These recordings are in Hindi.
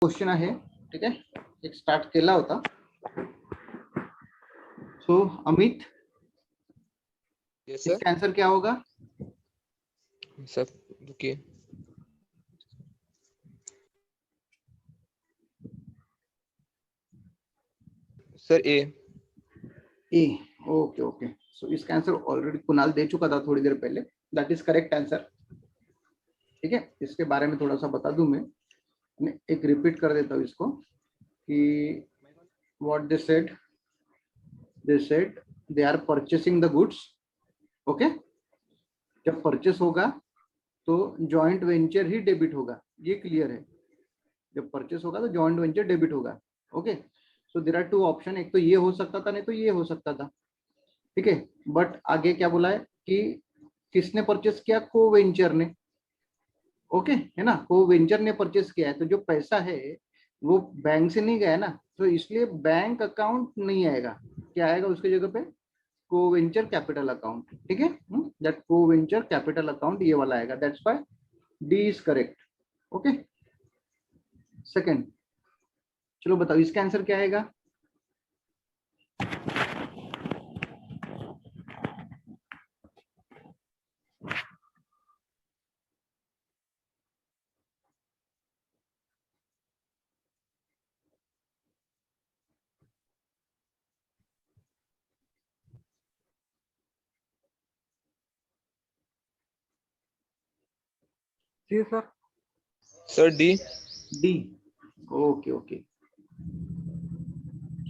क्वेश्चन आहे, ठीक आहे, एक स्टार्ट केला होता. So Amit, yes sir. इसका आंसर क्या होगा? सर रुकिए. Sir A. A. Okay okay. So इसका आंसर ऑलरेडी कुणाल दे चुका था थोड़ी देर पहले. That is correct answer. ठीक है, इसके बारे में थोड़ा सा बता दूं मैं एक रिपीट कर देता हूँ इसको कि what they said they are purchasing the goods. Okay, जब परचेस होगा तो जॉइंट वेंचर ही डेबिट होगा, ये क्लियर है. जब परचेस होगा तो जॉइंट वेंचर डेबिट होगा. Okay, so there are two option. एक तो ये हो सकता था, नहीं तो ये हो सकता था. ठीक है, बट आगे क्या बोला है कि किसने परचेस किया? को वेंचर ने. ओके है ना, को वेंचर ने परचेस किया है, तो जो पैसा है वो बैंक से नहीं गया ना, तो इसलिए बैंक अकाउंट नहीं आएगा. क्या आएगा उसकी जगह पे? को वेंचर कैपिटल अकाउंट. ठीक है, दैट को वेंचर कैपिटल अकाउंट ये वाला आएगा. That's why D is correct. Okay, second. चलो बताओ इसका आंसर क्या आएगा? जी sir. Sir D. D. Okay okay.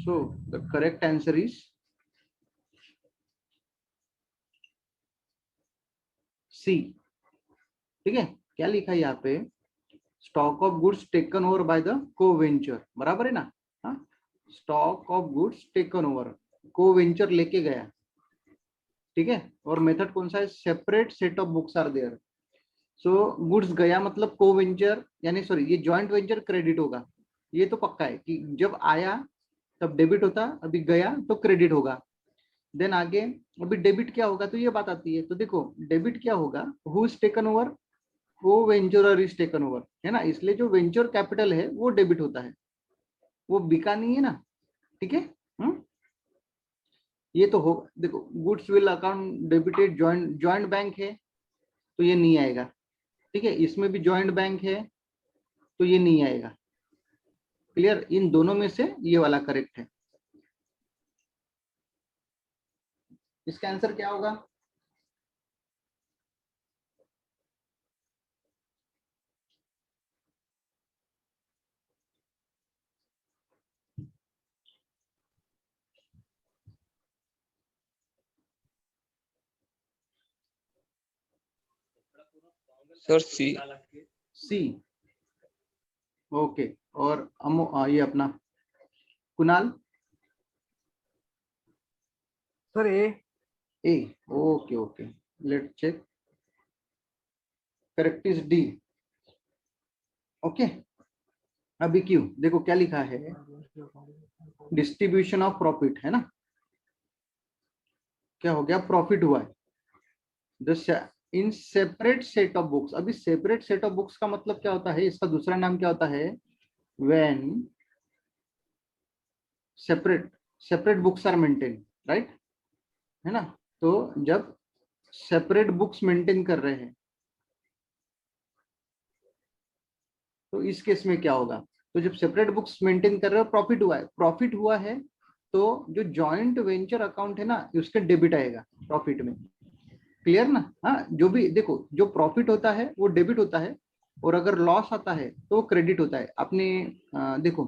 So the correct answer is C. ठीक है, क्या लिखा है यहाँ पे? Stock of goods taken over by the co venture. बराबर है ना? हाँ, stock of goods taken over, co venture लेके गया. ठीक है, और मेथड कौन सा है? Separate set of books are there. So goods गया मतलब को वेंचर, यानी सॉरी ये जॉइंट वेंचर क्रेडिट होगा. ये तो पक्का है कि जब आया तब डेबिट होता, अभी गया तो क्रेडिट होगा. देन आगे अभी डेबिट क्या होगा, तो ये बात आती है. तो देखो डेबिट क्या होगा? Who is taken over? वो वेंचरर इज टेकन ओवर, है ना, इसलिए जो वेंचर कैपिटल है वो डेबिट होता है, वो बिका नहीं है ना. ठीक है, ये तो हो. देखो goods will account debited joint bank है तो ये नहीं आएगा. ठीक है, इसमें भी जॉइंट बैंक है तो ये नहीं आएगा. क्लियर? इन दोनों में से ये वाला करेक्ट है. इसका आंसर क्या होगा? Sir C. सी. ओके, और ये अपना Kunal? Sir A. A. Okay okay, let check. Correct is D. Okay, अभी क्यों देखो क्या लिखा है? डिस्ट्रीब्यूशन ऑफ प्रॉफिट है ना. क्या हो गया? प्रॉफिट हुआ है in separate set of books. अभी सेपरेट सेट ऑफ बुक्स का मतलब क्या होता है? इसका दूसरा नाम क्या होता है? When separate separate books are maintain, right, है ना. तो जब सेपरेट बुक्स मेंटेन कर रहे हैं तो इस केस में क्या होगा? तो जब सेपरेट बुक्स मेंटेन कर रहे हो, प्रॉफिट हुआ है तो जो जॉइंट वेंचर अकाउंट है ना उसके डेबिट आएगा प्रॉफिट में. क्लियर ना? हाँ, जो भी देखो जो प्रॉफिट होता है वो डेबिट होता है, और अगर लॉस आता है तो क्रेडिट होता है. आपने देखो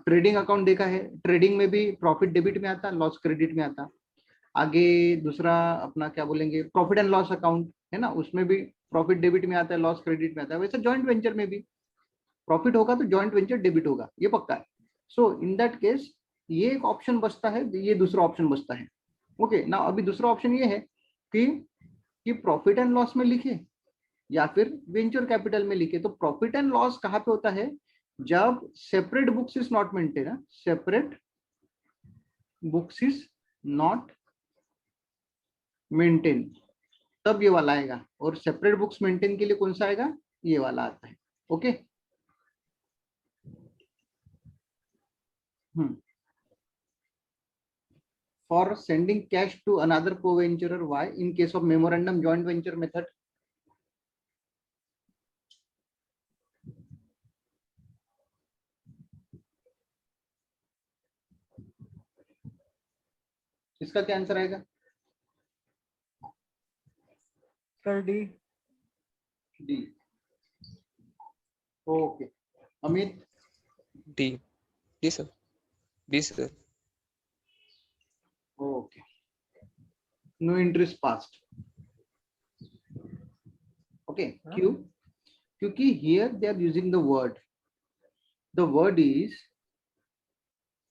ट्रेडिंग अकाउंट देखा है, ट्रेडिंग में भी प्रॉफिट डेबिट में आता, लॉस क्रेडिट में आता. आगे दूसरा अपना क्या बोलेंगे, प्रॉफिट एंड लॉस अकाउंट है ना, उसमें भी प्रॉफिट डेबिट में आता है, लॉस क्रेडिट में आता है. वैसे जॉइंट वेंचर में भी प्रॉफिट होगा तो जॉइंट वेंचर डेबिट होगा, ये पक्का है. सो इन दैट केस ये एक ऑप्शन बचता है, ये दूसरा ऑप्शन बचता है. ओके ना, अभी दूसरा ऑप्शन ये है कि प्रॉफिट एंड लॉस में लिखे या फिर वेंचर कैपिटल में लिखे. तो प्रॉफिट एंड लॉस कहाँ पे होता है? जब separate books is not maintain, separate books is not maintain, तब ये वाला आएगा. और सेपरेट बुक्स मेंटेन के लिए कौन सा आएगा? ये वाला आता है. Okay, For sending cash to another co-venturer, why? In case of memorandum joint venture method. इसका क्या आंसर आएगा? Sir D. D. Okay, Amit? D. D sir. D sir. Okay, no interest past. Okay, क्यों? क्योंकि here they are using the word is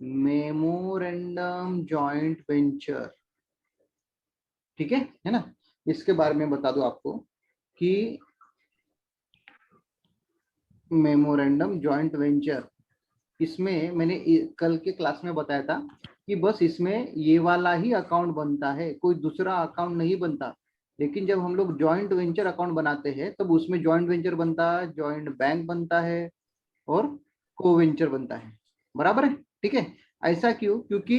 memorandum joint venture, ठीक है ना? इसके बारे में बता दो आपको कि मेमोरेंडम जॉइंट वेंचर, इसमें मैंने कल के क्लास में बताया था कि बस इसमें ये वाला ही अकाउंट बनता है, कोई दूसरा अकाउंट नहीं बनता। लेकिन जब हम लोग जॉइंट वेंचर अकाउंट बनाते हैं तब उसमें जॉइंट वेंचर बनता है, जॉइंट बैंक बनता है और को वेंचर बनता है, बराबर है? ठीक है, ऐसा क्यों? क्योंकि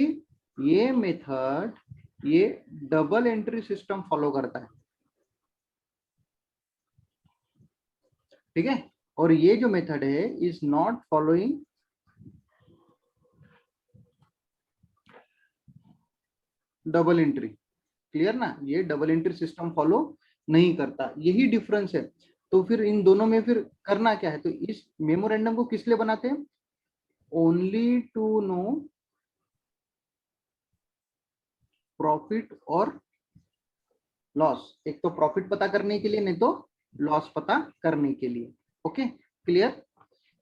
ये मेथड ये डबल एंट्री सिस्टम फॉलो करता है, ठीक है? और ये जो मेथड है is not following double entry. Clear ना? ये डबल एंट्री सिस्टम फॉलो नहीं करता, यही डिफरेंस है। तो फिर इन दोनों में फिर करना क्या है? तो इस मेमोरेंडम को किस लिए बनाते हैं? ओनली टू नो प्रॉफिट और लॉस। एक तो प्रॉफिट पता करने के लिए, नहीं तो लॉस पता करने के लिए। ओके, क्लियर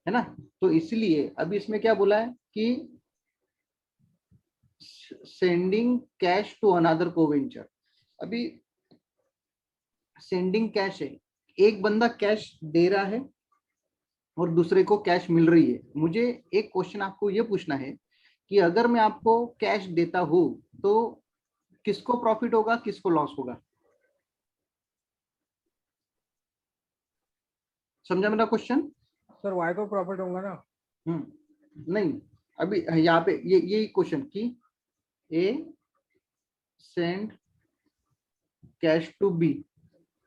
है ना? तो इसलिए अभी इसमें क्या बोला है कि सेंडिंग कैश टू अनदर कोवेंचर। अभी सेंडिंग कैश है, एक बंदा कैश दे रहा है और दूसरे को कैश मिल रही है। मुझे एक क्वेश्चन आपको ये पूछना है कि अगर मैं आपको कैश देता हूं तो किसको प्रॉफिट होगा, किसको लॉस होगा? समझा मेरा क्वेश्चन? सर वाई को प्रॉफिट होगा ना। नहीं, अभी यहाँ पे ये क्वेश्चन कि ए सेंड कैश टू बी,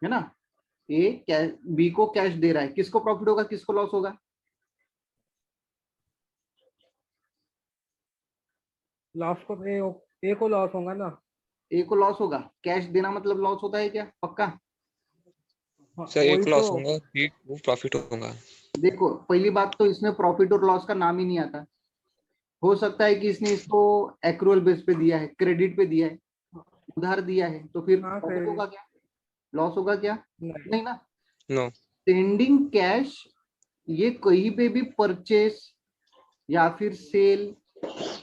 है ना? ए बी को कैश दे रहा है, किसको प्रॉफिट होगा, किसको लॉस होगा? लॉस को ए को लॉस होगा ना। ए को लॉस होगा। कैश देना मतलब लॉस होता है क्या? पक्का? सर एक वही लॉस तो। होगा, बी वो प्रॉफिट होगा। देखो, पहली बात तो इसमें प्रॉफिट और लॉस का नाम ही नहीं आता। हो सकता है कि इसने इसको एक्रूअल बेस पे दिया है, क्रेडिट पे दिया है, उधार दिया है, तो फिर हाँ प्रॉफिट सर। होगा क्या, लॉस होगा क्या? नहीं। नहीं ना। नो। सेंडिंग कैश ये कहीं पे भी परचेस या फिर सेल,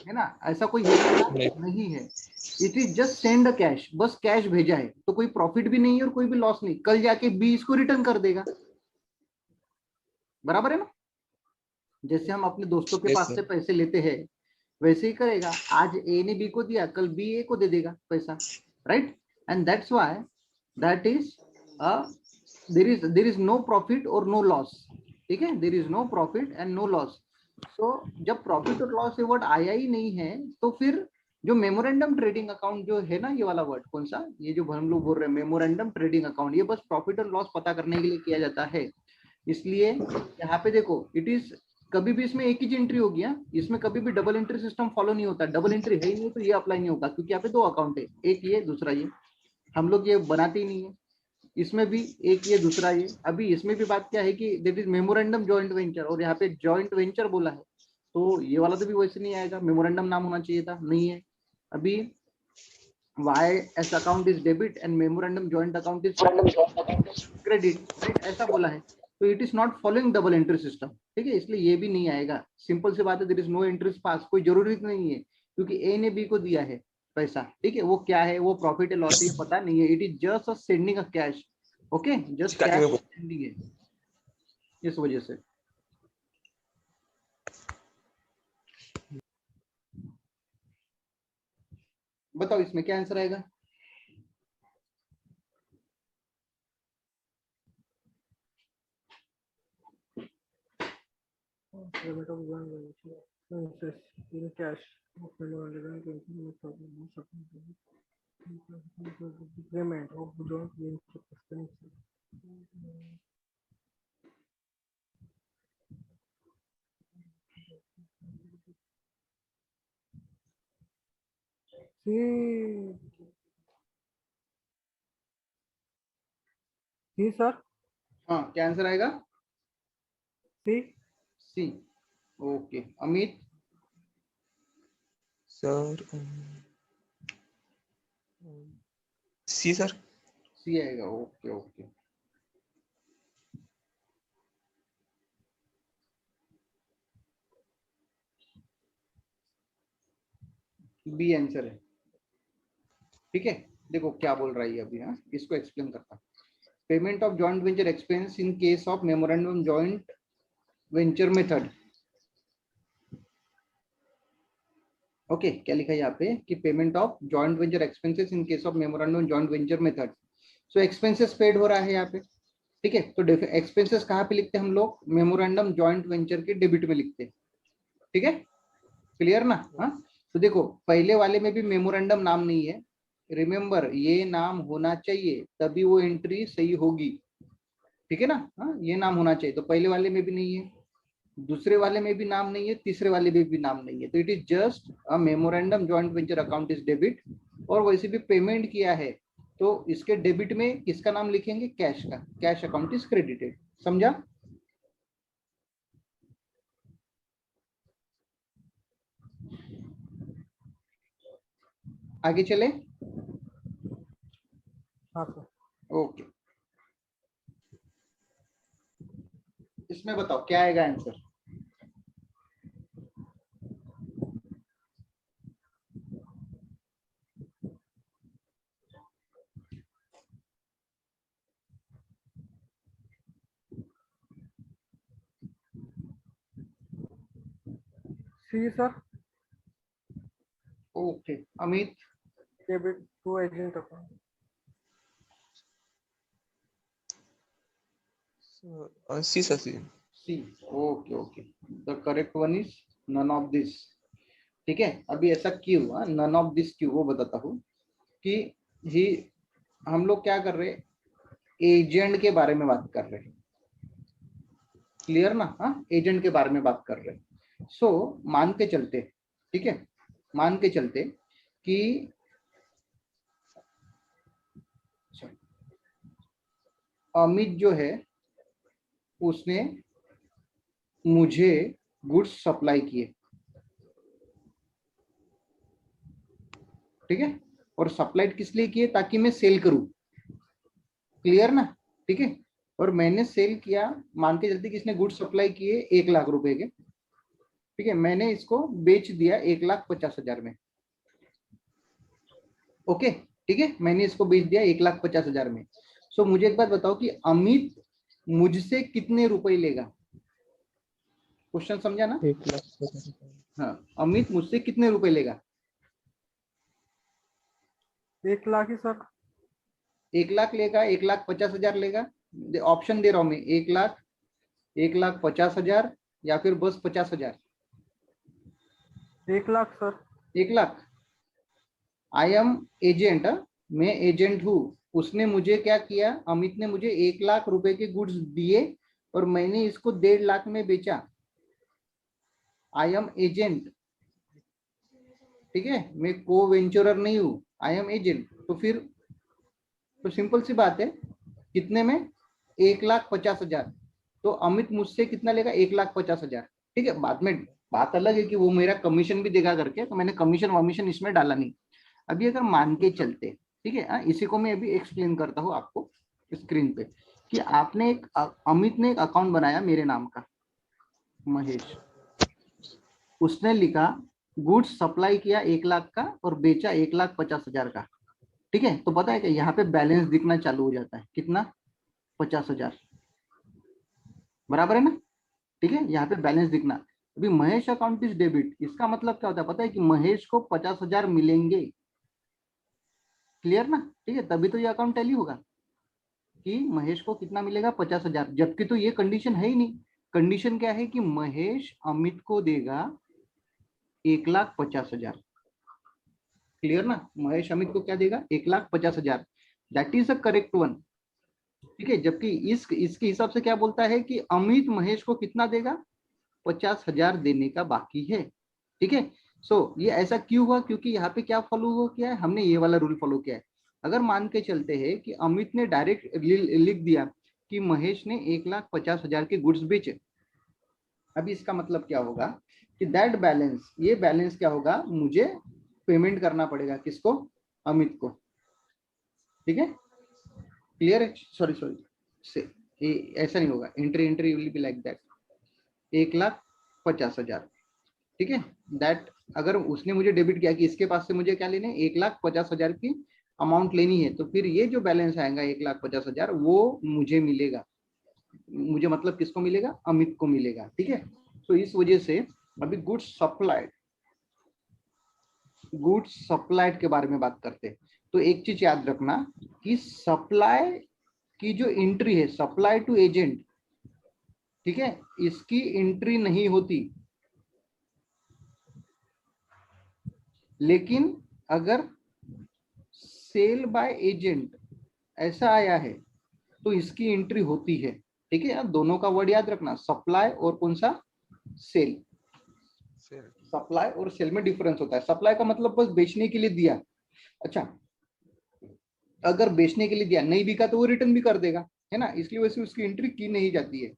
है ना, ऐसा कोई है क्या? नहीं। नहीं है। It is just send cash, बस कैश भेजा है, तो कोई प्रॉफिट भी नहीं है और कोई भी लॉस नहीं। कल जाके बी इसको रिटर्न कर देगा, बराबर है ना? जैसे हम अपने दोस्तों के यस पास से सर। पैसे लेते हैं वैसे ही करेगा। आज ए ने बी को दिया, कल बी ए को दे देगा पैसा, right? And that's why that is there is no profit और नो लॉस, ठीक है? There is no profit and no loss. So जब प्रॉफिट और लॉस ये वर्ड आया ही नहीं है तो फिर जो मेमोरेंडम ट्रेडिंग अकाउंट जो है ना, ये वाला वर्ड कौन सा, ये जो हम लोग बोल रहे हैं मेमोरेंडम ट्रेडिंग अकाउंट, ये बस प्रॉफिट और लॉस पता करने के लिए किया जाता है। इसलिए यहाँ पे देखो, इट इज कभी भी इसमें एक ही एंट्री होगी, इसमें कभी भी डबल एंट्री सिस्टम फॉलो नहीं होता। डबल एंट्री है ही नहीं तो ये अप्लाई नहीं होगा, क्योंकि यहाँ पे दो अकाउंट है, एक ये दूसरा ये। हम लोग ये बनाते ही नहीं है। इसमें भी एक ये दूसरा ये। अभी इसमें भी बात क्या है कि that is memorandum joint venture, और यहाँ पे जॉइंट वेंचर बोला है, तो ये वाला तो भी वैसे नहीं आएगा, मेमोरेंडम नाम होना चाहिए था, नहीं है। अभी Y S account is debit and memorandum joint account is credit, right? ऐसा बोला है, तो it is not following double entry system, ठीक है? इसलिए ये भी नहीं आएगा। सिंपल सी बात है, there is no entries pass, कोई जरूरी नहीं है, क्योंकि ए ने बी को दिया है पैसा, ठीक है? वो क्या है, वो प्रॉफिट है लॉस है पता नहीं है। It is just sending a cash, okay? Just cash sending है, इस वजह से। बताओ इसमें क्या आंसर आएगा? payment of joint venture expenses in cash of payment of joint venture expenses. See, see sir, हाँ, क्या आंसर आएगा? see, सी। ओके, अमित? सर सी सर। सी आएगा। Okay okay. बी आंसर है। ठीक है, देखो क्या बोल रहा है ये अभी। हाँ, इसको एक्सप्लेन करता। Payment of joint venture expense in case of memorandum joint venture method. Okay, क्या लिखा है यहाँ पे कि payment of joint venture expenses in case of memorandum joint venture method. So expenses paid हो रहा है यहाँ पे। ठीक है, तो एक्सपेंसेस कहाँ पे लिखते हैं हम लोग? मेमोरेंडम जॉइंट वेंचर के डेबिट में लिखते हैं। ठीक है, क्लियर ना? हाँ, तो देखो पहले वाले में भी मेमोरेंडम नाम नहीं है। रिमेंबर, ये नाम होना चाहिए तभी वो एंट्री सही होगी। ठीक है ना? हाँ, ये नाम होना चाहिए। तो पहले वाले में भी नहीं है, दूसरे वाले में भी नाम नहीं है, तीसरे वाले में भी नाम नहीं है। तो it is just a memorandum joint venture account is debit. और वैसे भी पेमेंट किया है तो इसके डेबिट में किसका नाम लिखेंगे? कैश का। Cash account is credited. समझा? आगे चले? हाँ सर, ओके, इसमें बताओ क्या आएगा answer? see sir, okay, Amit? debit to agent account. C sir C. C. Okay okay, the correct one is none of this. ठीक है, अभी ऐसा क्यों? नन ऑफ दिस क्यों, वो बताता हूँ कि ही हम लोग क्या कर रहे हैं? एजेंट के बारे में बात कर रहे हैं। क्लियर ना? हाँ, एजेंट के बारे में बात कर रहे हैं। सो मान के चलते, ठीक है, मान के चलते कि अमित जो है उसने मुझे गुड्स सप्लाई किए। ठीक है, और सप्लाई किस लिए किए? ताकि मैं सेल करूं। क्लियर ना? ठीक है, और मैंने सेल किया, मान के चलते कि इसने गुड्स सप्लाई किए 1 लाख रुपए के। ठीक है, मैंने इसको बेच दिया 1,50,000 में। ओके, ठीक है, मैंने इसको बेच दिया 1,50,000 में। सो मुझे एक बात बताओ कि अमित मुझसे कितने रुपए लेगा? क्वेश्चन समझा ना? 1,50,000। हाँ, अमित मुझसे कितने रुपए लेगा? 1 लाख ही सर। 1 लाख लेगा, 1,50,000 लेगा? ऑप्शन दे रहा हूं मैं, 1 लाख, 1,50,000 या फिर बस 50,000? 1 lakh sir. 1 lakh. I am agent, मैं एजेंट हूँ। उसने मुझे क्या किया? अमित ने मुझे 1 लाख रुपए के गुड्स दिए और मैंने इसको 1.5 लाख में बेचा। I am agent. ठीक है, मैं को वेंचरर नहीं हूँ, आई एम एजेंट। तो फिर तो सिंपल सी बात है, कितने में? 1,50,000। तो अमित मुझसे कितना लेगा? 1,50,000। ठीक है, बाद में बात अलग है कि वो मेरा कमीशन भी देगा करके, तो मैंने कमीशन वमीशन इसमें डाला नहीं। अभी अगर मान के चलते, ठीक है, इसी को मैं अभी एक्सप्लेन करता हूँ आपको स्क्रीन पे, कि आपने एक अमित ने एक अकाउंट बनाया मेरे नाम का, महेश। उसने लिखा गुड्स सप्लाई किया 1 लाख का और बेचा 1,50,000 का। ठीक है, तो पता है कि यहाँ पे बैलेंस दिखना चालू हो जाता है। कितना? 50,000। बराबर है ना? ठीक है, यहाँ पे बैलेंस दिखना। अभी महेश अकाउंट इज डेबिट, इसका मतलब क्या होता है पता है? कि महेश को 50,000 मिलेंगे। क्लियर ना? ठीक है, तभी तो ये अकाउंट टैली होगा कि महेश को कितना मिलेगा? 50,000। जबकि तो ये कंडीशन है ही नहीं, कंडीशन क्या है कि महेश अमित को देगा 1,50,000। क्लियर ना? महेश अमित को क्या देगा? 1,50,000। That is the correct one. ठीक है, जबकि इसके हिसाब से क्या बोलता है कि अमित महेश को कितना देगा? 50,000 देने का बाकी है। ठीक है, सो ये ऐसा क्यों हुआ? क्योंकि यहाँ पे क्या फॉलो हुआ, किया है हमने, ये वाला रूल फॉलो किया है। अगर मान के चलते हैं कि अमित ने डायरेक्ट लिख दिया कि महेश ने 1,50,000 के गुड्स बेचे, अभी इसका मतलब क्या होगा कि दैट बैलेंस, ये बैलेंस क्या होगा, मुझे पेमेंट करना पड़ेगा। किसको? अमित को। ठीक है, क्लियर है? सॉरी से ऐसा नहीं होगा, entry will be like that, 1,50,000। ठीक है, दैट अगर उसने मुझे डेबिट किया कि इसके पास से मुझे क्या लेने, 1,50,000 की अमाउंट लेनी है, तो फिर ये जो बैलेंस आएगा 1,50,000 वो मुझे मिलेगा। मुझे मतलब किसको मिलेगा? अमित को मिलेगा। ठीक है, तो इस वजह से अभी गुड्स सप्लाइड के बारे में बात करते हैं। तो एक चीज याद रखना कि सप्लाई की जो एंट्री है, सप्लाई टू एजेंट, ठीक है, इसकी एंट्री नहीं होती। लेकिन अगर सेल बाय एजेंट ऐसा आया है तो इसकी एंट्री होती है। ठीक है, दोनों का वर्ड याद रखना, सप्लाई और कौन सा? सेल। सप्लाई और सेल में डिफरेंस होता है। सप्लाई का मतलब बस बेचने के लिए दिया। अच्छा, अगर बेचने के लिए दिया, नहीं बिका तो वो रिटर्न भी कर देगा, है ना, इसलिए वैसे उसकी एंट्री की नहीं जाती है।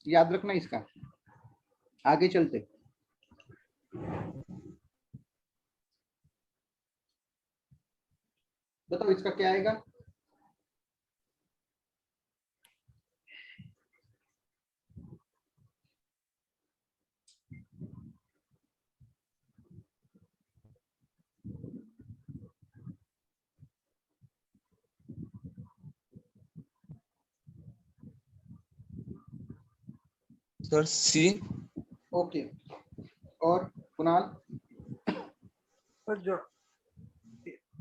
याद रखना इसका। आगे चलते, बताओ इसका क्या आएगा? सर सी। ओके, और Kunal? Sir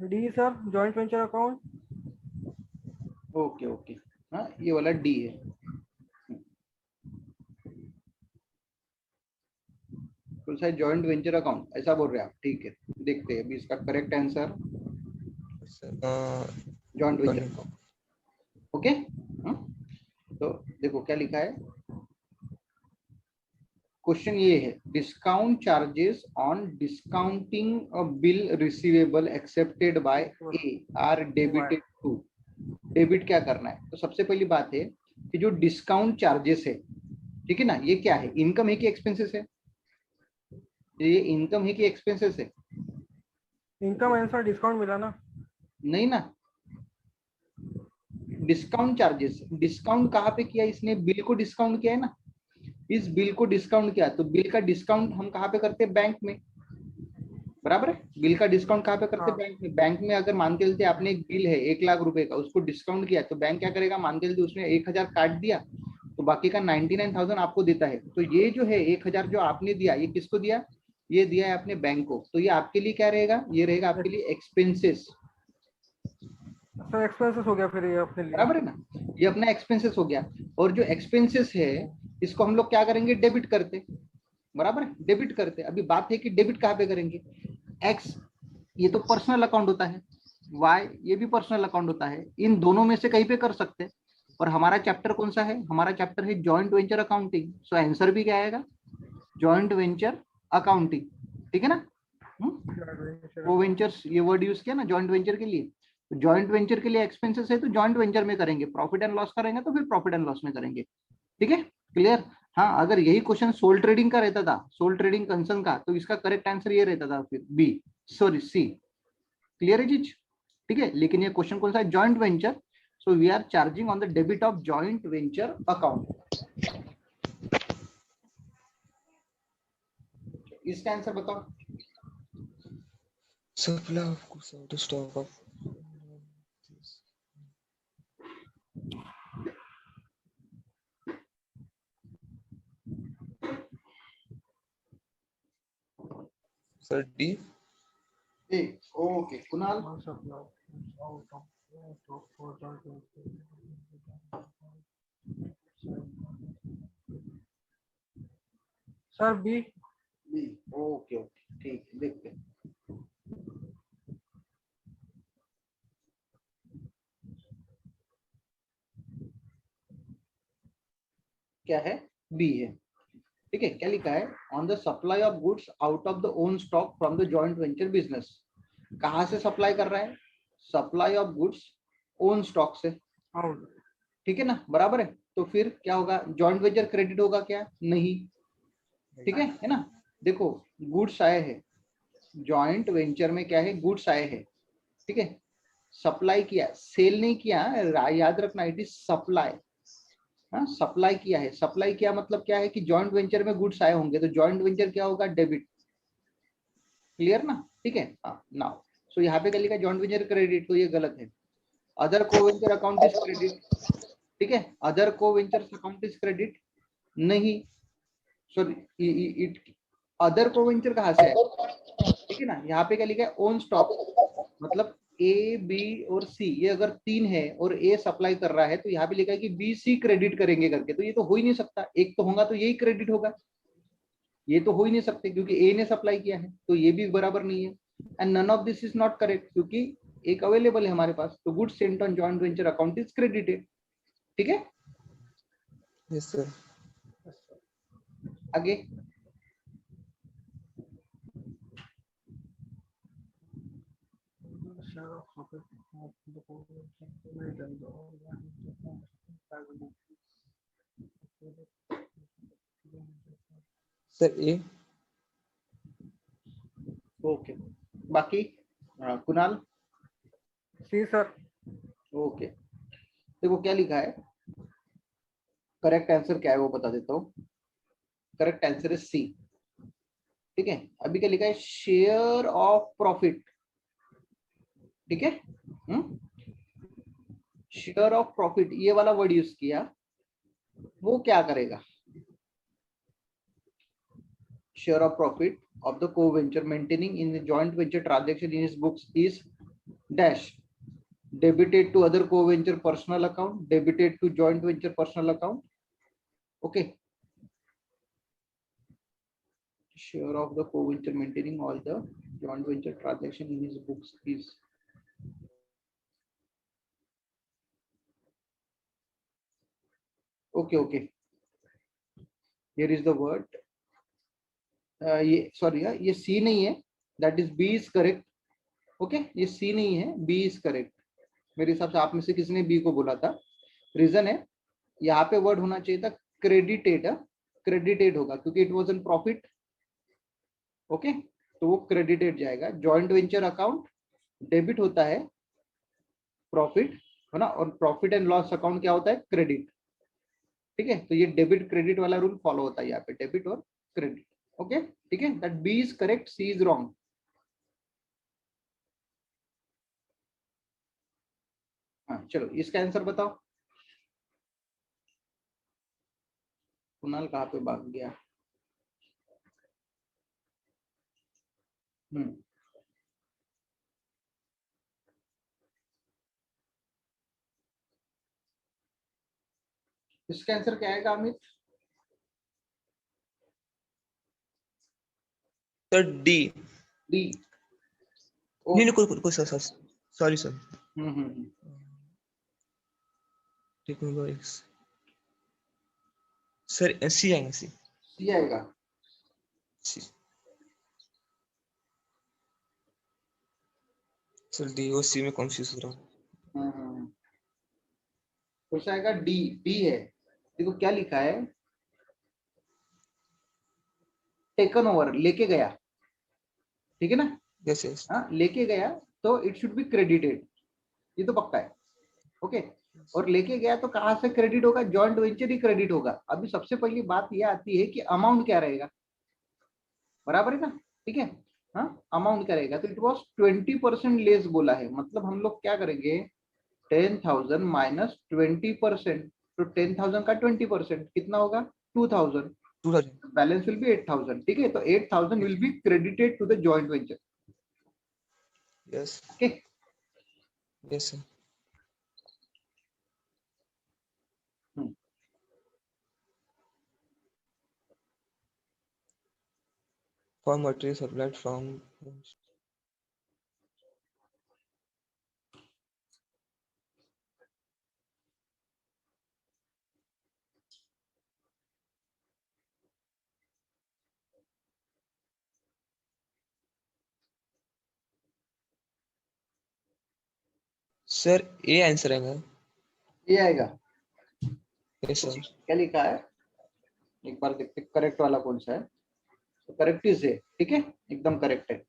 D sir, joint venture account. Okay okay, हाँ ये वाला डी है। तो शायद जॉइंट वेंचर अकाउंट ऐसा बोल रहे हैं आप। ठीक है, देखते हैं अभी इसका correct answer joint venture account. Okay, तो देखो क्या लिखा है। क्वेश्चन ये है, discount charges on discounting a bill receivable accepted by A R debited to. Debit क्या करना है? तो सबसे पहली बात है कि जो डिस्काउंट चार्जेस है, ठीक है ना, ये क्या है? इनकम है कि एक्सपेंसेस है? ये इनकम है कि एक्सपेंसेस है? इनकम आंसर, डिस्काउंट मिला ना। नहीं ना, डिस्काउंट चार्जेस। डिस्काउंट कहाँ पे किया इसने? बिल को डिस्काउंट किया है ना, इस बिल को डिस्काउंट किया। तो बिल का डिस्काउंट हम कहाँ पे करते हैं? बैंक में, बराबर है। बिल का डिस्काउंट कहाँ पे करते हैं? हाँ। बैंक में। बैंक में अगर मान के चलते आपने एक बिल है 1,00,000 रुपए का, उसको डिस्काउंट किया, तो बैंक क्या करेगा? मान के चलते उसने 1,000 काट दिया, तो बाकी का 99,000 आपको देता है। तो ये जो है 1,000 जो आपने दिया, ये किसको दिया? ये दिया है अपने बैंक को। तो ये आपके लिए क्या रहेगा? ये रहेगा आपके लिए एक्सपेंसेस। सर एक्सपेंसेस हो गया फिर ये अपने लिए। बराबर है ना, ये अपना एक्सपेंसेस हो गया। और जो एक्सपेंसेस है इसको हम लोग क्या करेंगे? डेबिट करते। बराबर है, डेबिट करते। अभी बात है कि डेबिट कहाँ पे करेंगे? एक्स, ये तो पर्सनल अकाउंट होता है, वाई ये भी पर्सनल अकाउंट होता है, इन दोनों में से कहीं पे कर सकते हैं। और हमारा चैप्टर कौन सा है? हमारा चैप्टर है joint venture accounting. So answer भी क्या आएगा? Joint venture accounting. ठीक है ना? वो वेंचर्स, ये वर्ड यूज किया ना जॉइंट वेंचर के लिए। तो जॉइंट वेंचर के लिए एक्सपेंसेस है तो जॉइंट वेंचर में करेंगे, प्रॉफिट एंड लॉस करेंगे तो फिर प्रॉफिट एंड लॉस में करेंगे। ठीक है, क्लियर? हाँ, अगर यही क्वेश्चन सोल ट्रेडिंग का रहता था, सोल ट्रेडिंग कंसर्न का, तो इसका करेक्ट आंसर ये रहता था फिर बी, सॉरी सी। क्लियर है चीज? ठीक है, लेकिन ये क्वेश्चन कौन सा है? Joint venture. So we are charging on the debit of joint venture account. इसका आंसर बताओ। Supply of goods out stock of sir D. Okay Kunal? Sir B. B, okay okay ठीक है, देखते हैं। क्या है? बी है। ठीक है, क्या लिखा है? On the supply of goods out of the own stock from the joint venture business. कहाँ से सप्लाई कर रहा है? Supply of goods own stock से। आउट। ठीक है ना, बराबर है। तो फिर क्या होगा? जॉइंट वेंचर क्रेडिट होगा क्या? नहीं। ठीक है ना। देखो, गुड्स आए हैं, जॉइंट वेंचर में क्या है? गुड्स आए हैं। ठीक है, सप्लाई किया, सेल नहीं किया, याद रखना, इट इज सप्लाई। हाँ, सप्लाई किया है। सप्लाई किया मतलब क्या है कि जॉइंट वेंचर में गुड्स आए होंगे, तो जॉइंट वेंचर क्या होगा? डेबिट। क्लियर ना? ठीक है, हाँ नाउ। सो यहाँ पे क्या लिखा? जॉइंट वेंचर क्रेडिट, तो ये गलत है। अदर को वेंचर अकाउंट इज क्रेडिट। ठीक है, अदर को वेंचर अकाउंट इज क्रेडिट नहीं, सॉरी, इट अदर को वेंचर कहाँ से है? ठीक है ना, यहाँ पे क्या लिखा है? Own stock. मतलब ए बी और सी, ये अगर तीन है और ए सप्लाई कर रहा है, तो यहाँ पे लिखा है कि बी सी क्रेडिट करेंगे करके, तो ये तो हो ही नहीं सकता। एक तो होगा तो यही क्रेडिट होगा, ये तो हो ही नहीं सकते क्योंकि ए ने सप्लाई किया है, तो ये भी बराबर नहीं है। And none of this is not correct, क्योंकि एक अवेलेबल है हमारे पास, तो goods sent on joint venture account is credited. ठीक है, यस सर। आगे। Sir A. ओके, बाकी कुणाल? सी सर। ओके, देखो क्या लिखा है, करेक्ट आंसर क्या है वो बता देता हूँ। Correct answer is C. ठीक है, अभी क्या लिखा है? Share of profit. ठीक है, शेयर ऑफ प्रॉफिट, ये वाला वर्ड यूज किया, वो क्या करेगा? Share of profit of the co-venture maintaining in the joint venture transaction in his books is dash, debited to other co-venture personal account, debited to joint venture personal account. Okay, share of the co-venture maintaining all the joint venture transaction in his books is okay, here is the word, ये सॉरी, ये सी नहीं है, that is B is correct. Okay, ये सी नहीं है, बी इज करेक्ट। मेरे हिसाब से आप में से किसी ने बी को बोला था। रीजन है, यहाँ पे वर्ड होना चाहिए था क्रेडिटेड। क्रेडिटेड होगा क्योंकि it was an profit. Okay, तो वो क्रेडिटेड जाएगा। जॉइंट वेंचर अकाउंट डेबिट होता है प्रॉफिट, है ना, और प्रॉफिट एंड लॉस अकाउंट क्या होता है? क्रेडिट। ठीक है, तो ये डेबिट क्रेडिट वाला रूल फॉलो होता है यहाँ पे, डेबिट और क्रेडिट। ओके, ठीक है, that B is correct, C is wrong. हाँ चलो, इसका आंसर बताओ। कुणाल कहाँ पे भाग गया? इसका आंसर क्या आएगा अमित? Sir D. डी। नहीं नहीं, कोई सर सर, सॉरी सर। ठीक है सर, सी आएंगे, सी। सी आएगा। सी। सर डी और सी में कंफ्यूज हो रहा हूँ। कुछ आएगा डी। डी है, देखो क्या लिखा है? टेकन ओवर, लेके गया। ठीक है ना? Yes yes. हाँ, लेके गया, तो इट शुड बी क्रेडिटेड, ये तो पक्का है। ओके, और लेके गया तो कहाँ से क्रेडिट होगा? जॉइंट वेंचर ही क्रेडिट होगा। अभी सबसे पहली बात ये आती है कि अमाउंट क्या रहेगा, बराबर है ना? ठीक है, हाँ, अमाउंट क्या रहेगा? तो इट वॉज 20% लेस बोला है, मतलब हम लोग क्या करेंगे? 10,000 माइनस 20%, तो 10,000 का 20% कितना होगा? 2,000। 2000। Balance will be 8,000। ठीक है, तो 8,000 will be credited to the joint venture. Yes okay, yes sir. for material supplied from sir A answer है ना? ये आएगा। Yes sir. क्या लिखा है एक बार देखते करेक्ट वाला कौन सा है। तो करेक्ट इज है, ठीक है, एकदम करेक्ट है।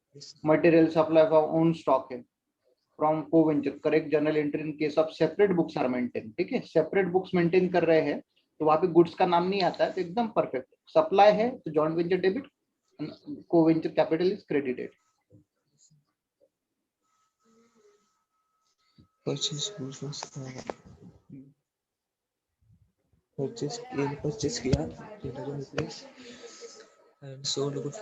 Material supply for own stock है from coventurer, correct journal entry in case of separate books are maintain, ठीक है, सेपरेट बुक्स मेंटेन कर रहे हैं तो वहां पे गुड्स का नाम नहीं आता है, तो एकदम परफेक्ट। सप्लाई है तो joint venture debit, coventurer capital is credited. Purchase किया and sold good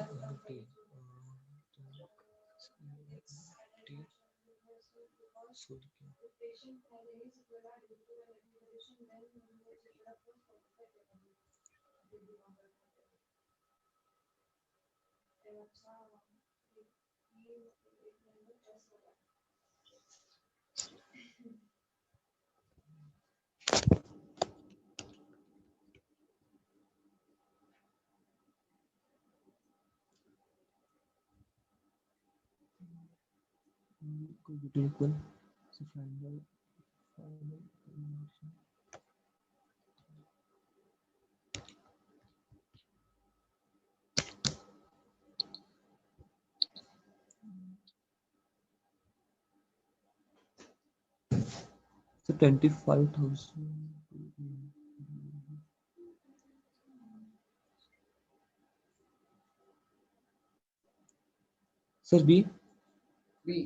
equal. So final so 25,000. Sir B B,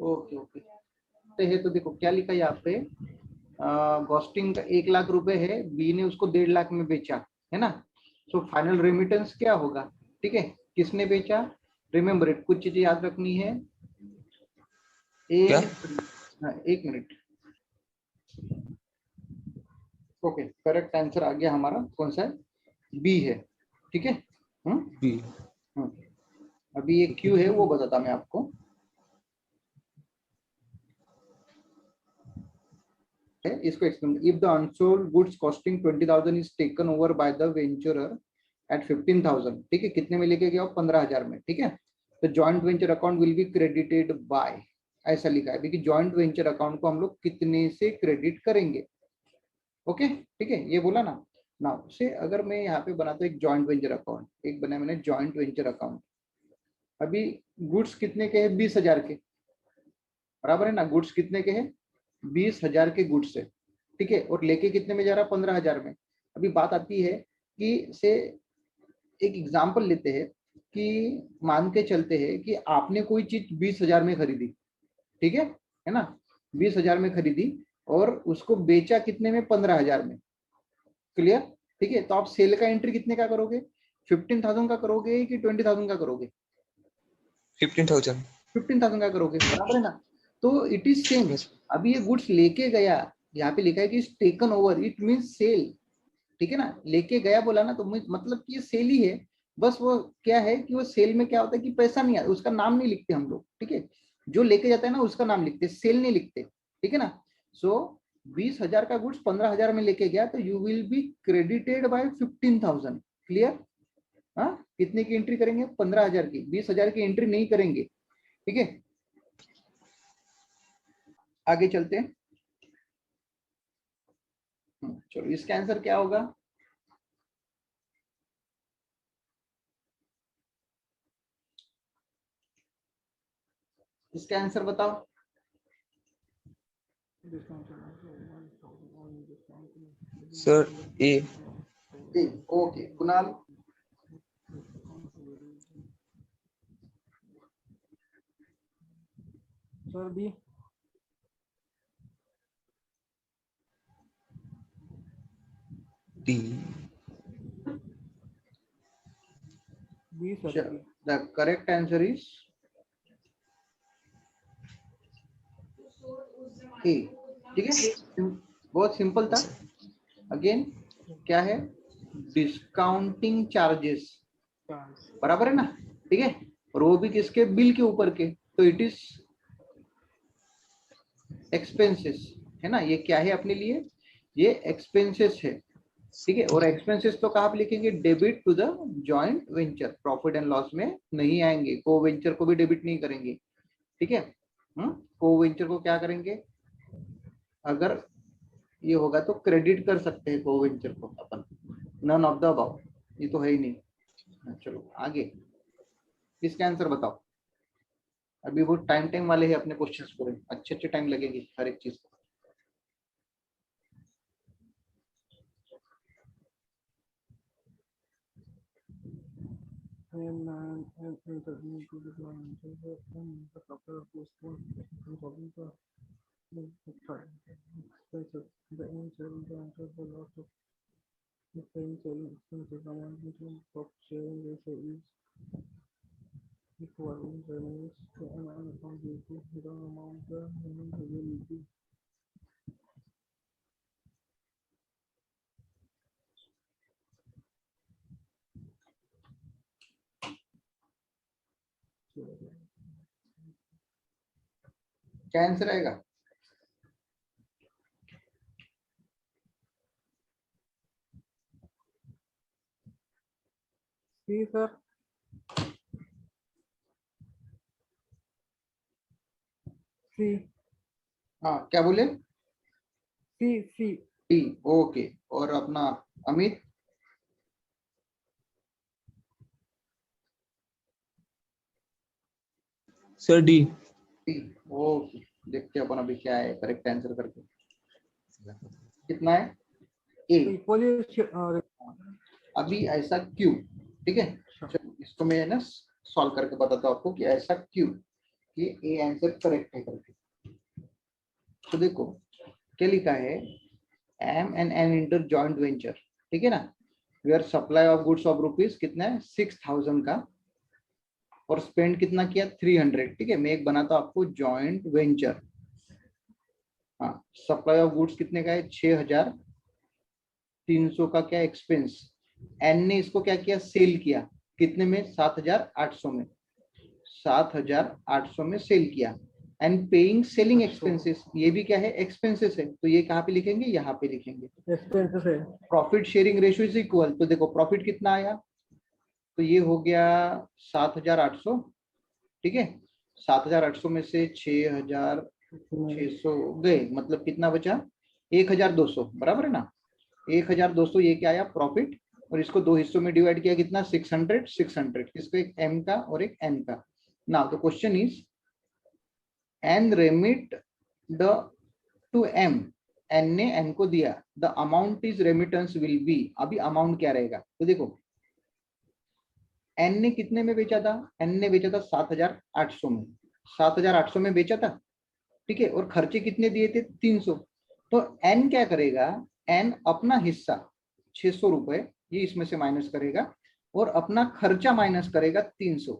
okay okay. तो है तो देखो क्या लिखा है यहाँ पे, कॉस्टिंग का 1 लाख रुपए है, बी ने उसको 1.5 लाख में बेचा है ना। सो फाइनल रेमिटेंस क्या होगा, ठीक है, किसने बेचा, रिमेम्बर इट, कुछ चीजें याद रखनी है। क्या? एक मिनट, ओके, करेक्ट आंसर आ गया हमारा, कौन सा है, बी है, ठीक है। बी। अभी ये क्यू है वो बताता मैं आपको। इसको explain, if the unsold goods costing 20,000 is taken over by the venturer at 15,000, ठीक है, कितने में लेके गया 15,000 में, ठीक है, तो joint venture account will be credited bye, ऐसा लिखा है कि जॉइंट वेंचर अकाउंट को हम लोग कितने से क्रेडिट करेंगे, ओके, ठीक है, ये बोला ना। नाउ से अगर मैं यहाँ पे बनाता हूँ एक जॉइंट वेंचर अकाउंट, एक बनाया मैंने जॉइंट वेंचर अकाउंट, अभी गुड्स कितने के हैं, 20,000 के, बराबर है ना, गुड्स कितने के हैं, 20,000 के गुड्स है, ठीक है, और लेके कितने में जा रहा है, 15,000 में। अभी बात आती है कि से एक एग्जांपल लेते हैं कि मान के चलते हैं कि आपने कोई चीज 20,000 में खरीदी, ठीक है ना, 20,000 में खरीदी और उसको बेचा कितने में, 15,000 में, क्लियर, ठीक है, तो आप सेल का एंट्री कितने का करोगे, 15,000 का करोगे कि 20,000 का करोगे, 15,000 15,000 का करोगे, बराबर है ना। तो इट इज सेम, अभी ये गुड्स लेके गया, यहाँ पे लिखा है कि taken over, it means sale, ठीक है ना, लेके गया बोला ना, तो मतलब कि ये सेल ही है, बस वो क्या है कि वो सेल में क्या होता है कि पैसा नहीं आता, उसका नाम नहीं लिखते हम लोग, ठीक है, जो लेके जाता है ना उसका नाम लिखते, सेल नहीं लिखते, ठीक है ना। सो 20,000 का गुड्स 15,000 में लेके गया तो you will be credited bye 15,000, clear. हाँ, कितने की एंट्री करेंगे, 15,000 की, 20,000 की एंट्री नहीं करेंगे, ठीक है। आगे चलते हैं, चलो इसका आंसर क्या होगा, इसका आंसर बताओ। Sir A. Okay Kunal, sir B. D. B sir B. The correct answer is A, ठीक है, बहुत सिंपल था। अगेन क्या है, डिस्काउंटिंग चार्जेस, बराबर है ना, ठीक है। और वो भी किसके, बिल के ऊपर के, तो इट इज एक्सपेंसेस, है ना। ये क्या है अपने लिए, ये एक्सपेंसेस है, ठीक है। और एक्सपेंसेस तो कहाँ पे लिखेंगे, debit to the joint venture, profit and loss में नहीं आएंगे, को वेंचर को भी डेबिट नहीं करेंगे, ठीक है। को वेंचर को क्या करेंगे, अगर ये होगा तो क्रेडिट कर सकते हैं को वेंचर को अपन, नन ऑफ द अबाउ, ये तो है ही नहीं। चलो आगे, इसका आंसर बताओ। अभी वो टाइम वाले हैं अपने क्वेश्चंस पूरे, अच्छे टाइम लगेगी हर एक चीज को। क्या आंसर आएगा, सी सर, सी हाँ क्या बोले, सी सी टी, ओके। और अपना Amit, sir D. T, okay. देखते हैं अपन अभी क्या है करेक्ट आंसर करके, कितना है, ए। इक्वली अभी ऐसा क्यों, ठीक है। चलो इसको मैं ना सॉल्व करके बताता हूँ आपको कि ऐसा क्यों, कि ए आंसर करेक्ट है करके। तो देखो क्या लिखा है, M and N inter joint venture, ठीक है ना, where supply of goods of rupees कितना है 6000 का, और स्पेंड कितना किया 300, ठीक है। मैं एक बनाता हूँ आपको जॉइंट वेंचर, हाँ, सप्लाई ऑफ गुड्स कितने का है 6300 का, क्या एक्सपेंस, एन ने इसको क्या किया, सेल किया, कितने में 7800 में, 7800 में सेल किया, एंड पेइंग सेलिंग एक्सपेंसेस, ये भी क्या है एक्सपेंसेस है, तो ये कहाँ पे लिखेंगे, यहाँ पे लिखेंगे। एक्सपेंसेस है। Profit sharing ratio is equal, तो देखो प्रॉफिट कितना आया, तो ये हो गया 7800, ठीक है। 7800 में से 6600 गए, मतलब कितना बचा 1200, बराबर है ना। 1200 ये क्या आया प्रॉफिट, और इसको दो हिस्सों में डिवाइड किया, कितना 600 600, इसको एक एम का और एक एन का। ना तो question is N remit the to M, N ने एन को दिया, the amount is remittance will be, अभी अमाउंट क्या रहेगा, तो देखो एन ने कितने में बेचा था, एन ने बेचा था 7800 में, 7800 में बेचा था, ठीक है। और खर्चे कितने दिए थे 300, तो एन क्या करेगा, एन अपना हिस्सा 600 रुपए ये इसमें से माइनस करेगा, और अपना खर्चा माइनस करेगा 300,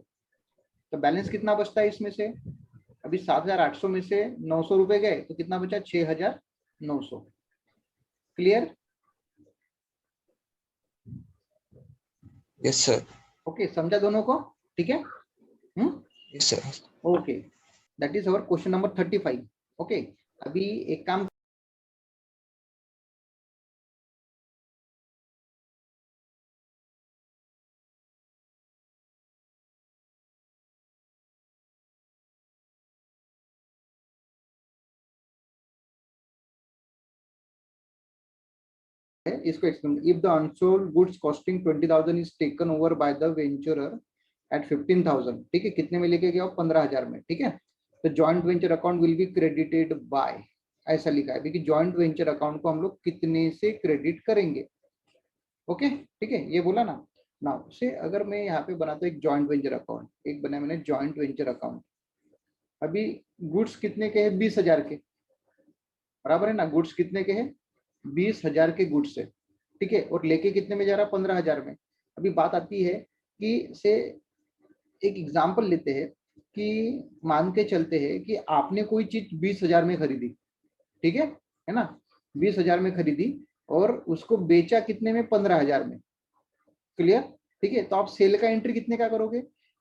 तो बैलेंस कितना बचता है इसमें से, अभी 7800 में से 900 रुपए गए, तो कितना बचा 6900। Clear, yes sir. ओके, समझा दोनों को, ठीक है। Yes sir. Okay, that is our question number 35। Okay, अभी एक काम, इसको explain, if the unsold goods costing 20,000 is taken over by the venturer at 15,000, ठीक है, कितने में लेके गया 15,000 में, ठीक है। तो joint venture account will be credited bye, ऐसा लिखा है, क्योंकि जॉइंट वेंचर अकाउंट को हम लोग कितने से क्रेडिट करेंगे, ओके, ठीक है, ये बोला ना। नाउ से अगर मैं यहाँ पे बनाता हूँ एक जॉइंट वेंचर अकाउंट, एक बनाया मैंने जॉइंट वेंचर अकाउंट, अभी गुड्स कितने के हैं 20,000 के, बराबर है ना, गुड्स कितने के हैं 20,000 के गुड्स है, ठीक है, और लेके कितने में जा रहा 15,000 में। अभी बात आती है कि से एक एग्जांपल लेते हैं, कि मान के चलते हैं कि आपने कोई चीज 20,000 में खरीदी, ठीक है ना, 20,000 में खरीदी और उसको बेचा कितने में 15,000 में, क्लियर। ठीक है, तो आप सेल का एंट्री कितने का करोगे,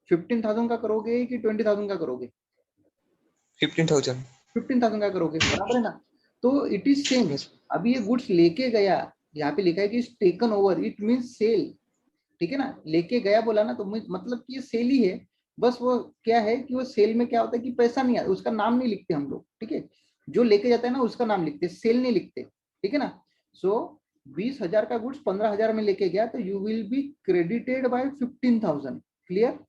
15,000 का करोगे कि 20,000 का करोगे, 15,000। 15,000 का करोगे, बराबर है ना। तो इट इज सेम, Yes. अभी ये गुड्स लेके गया, यहाँ पे लिखा है कि taken over, it means sale, ठीक है ना, लेके गया बोला ना, तो मतलब कि ये सेल ही है। बस वो क्या है कि वो सेल में क्या होता है कि पैसा नहीं आता, उसका नाम नहीं लिखते हम लोग, ठीक है, जो लेके जाता है ना उसका नाम लिखते, सेल नहीं लिखते, ठीक है ना। सो 20,000 का गुड्स 15,000 में लेके गया, तो you will be credited bye 15,000। Clear.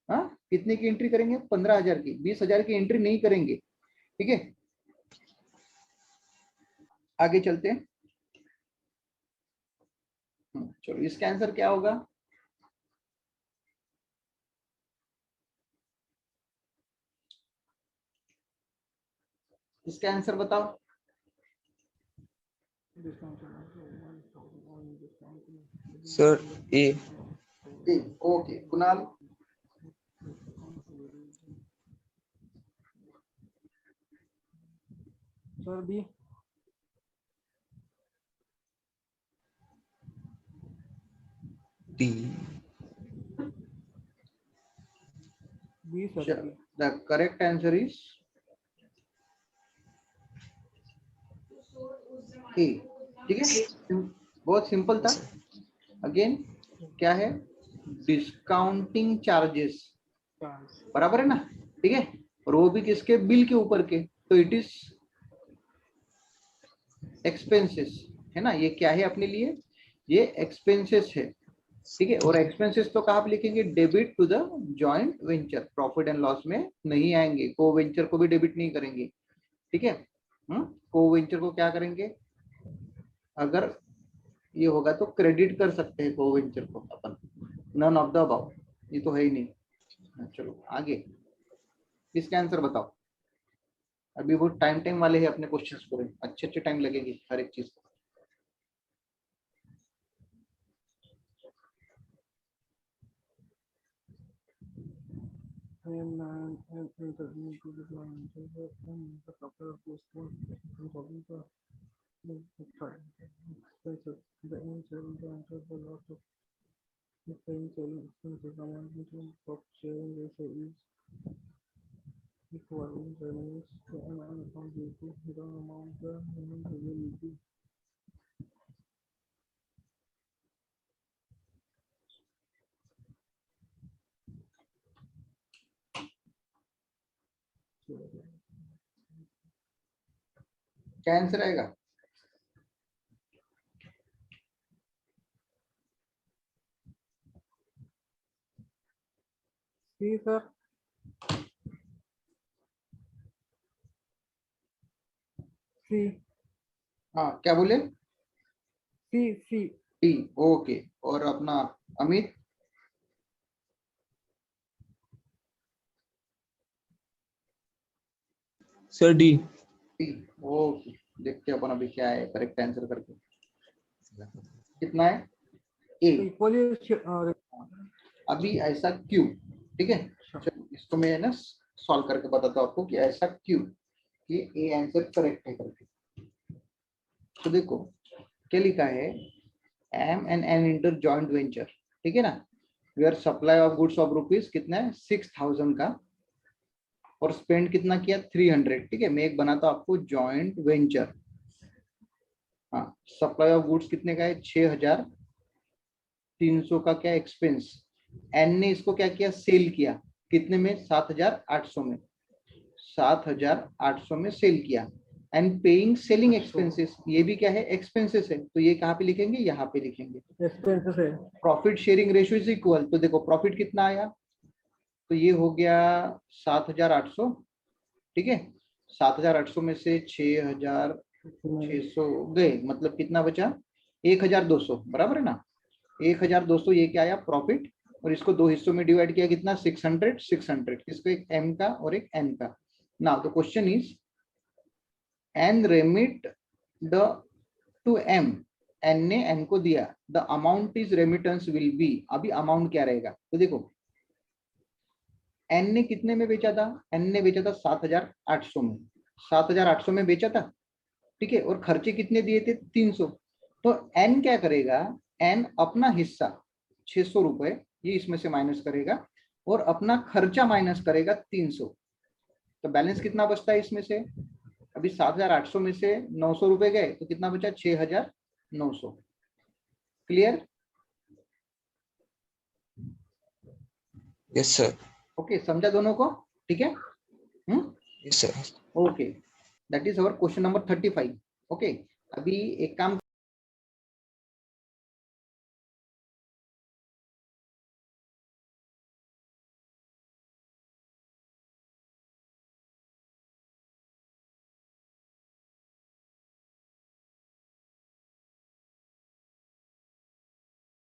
हाँ, कितने की एंट्री करेंगे, 15,000 की, 20,000 की एंट्री नहीं करेंगे, ठीक है। आगे चलते हैं। चलो, इसका आंसर क्या होगा, इसका आंसर बताओ। Sir, A. Okay, Kunal. Sir B. D. B sir B. The correct answer is A, ठीक है, बहुत सिंपल था। अगेन क्या है, डिस्काउंटिंग चार्जेस, बराबर है ना, ठीक है, और वो भी किसके, बिल के ऊपर के, तो इट इज एक्सपेंसेस, है ना, ये क्या है अपने लिए, ये एक्सपेंसेस है, ठीक है। और एक्सपेंसेस तो कहाँ पे लिखेंगे, debit to the joint venture, profit and loss में नहीं आएंगे, को वेंचर को भी डेबिट नहीं करेंगे, ठीक है। को वेंचर को क्या करेंगे, अगर ये होगा तो क्रेडिट कर सकते हैं को वेंचर को अपन, नन ऑफ द अबाउ, ये तो है ही नहीं। चलो आगे, इसका आंसर बताओ। अभी वो टाइम वाले हैं अपने क्वेश्चंस पूरे, अच्छे अच्छे टाइम लगेगी हर एक चीज को। क्या आंसर आएगा, सी सर। सी। हाँ क्या बोले, सी सी। T, okay. और अपना Amit, Sir, D. T, okay. देखते हैं अपन अभी क्या है करेक्ट आंसर करके, कितना है, ए। इक्वली। अभी ऐसा क्यों, ठीक है, चलो इसको मैं ना सॉल्व करके बताता हूँ आपको कि ऐसा क्यों, कि ए आंसर करेक्ट है करके। तो देखो क्या लिखा है, M and N inter joint venture, ठीक है ना, where supply of goods of rupees कितना है 6,000 का, और स्पेंड कितना किया 300, ठीक है। मैं एक बनाता हूँ आपको जॉइंट वेंचर, हाँ, सप्लाई ऑफ गुड्स कितने का है 6,300 का, क्या एक्सपेंस, एन ने इसको क्या किया, सेल किया, कितने में 7,800 में, 7,800 में सेल किया, एंड पेइंग सेलिंग एक्सपेंसेस, ये भी क्या है एक्सपेंसेस है, तो ये कहाँ पे लिखेंगे, यहाँ पे लिखेंगे। एक्सपेंसेस है। Profit sharing ratio is equal, तो देखो प्रॉफिट कितना आया, तो ये हो गया 7,800, ठीक है, 7,800 में से 6,600 गए, मतलब कितना बचा 1,200, बराबर है ना, 1,200 ये क्या आया प्रॉफिट, और इसको दो हिस्सों में डिवाइड किया कितना 600 600, इसको एक एम का और एक एन का। Now the question is N remit the to M, N ने एन को दिया, the amount is remittance will be, अभी अमाउंट क्या रहेगा, तो देखो एन ने कितने में बेचा था, एन ने बेचा था 7,800 में, 7,800 में बेचा था, ठीक है, और खर्चे कितने दिए थे 300, तो एन क्या करेगा, एन अपना हिस्सा 600 रुपए, ये इसमें से माइनस करेगा और अपना खर्चा माइनस करेगा 300। तो बैलेंस कितना बचता है इसमें से? अभी 7,800 में से 900 रुपए गए तो कितना बचा? 6,900। क्लियर? Yes sir. ओके, समझा दोनों को? ठीक है। Yes sir. Okay, that is our question number 35। Okay, अभी एक काम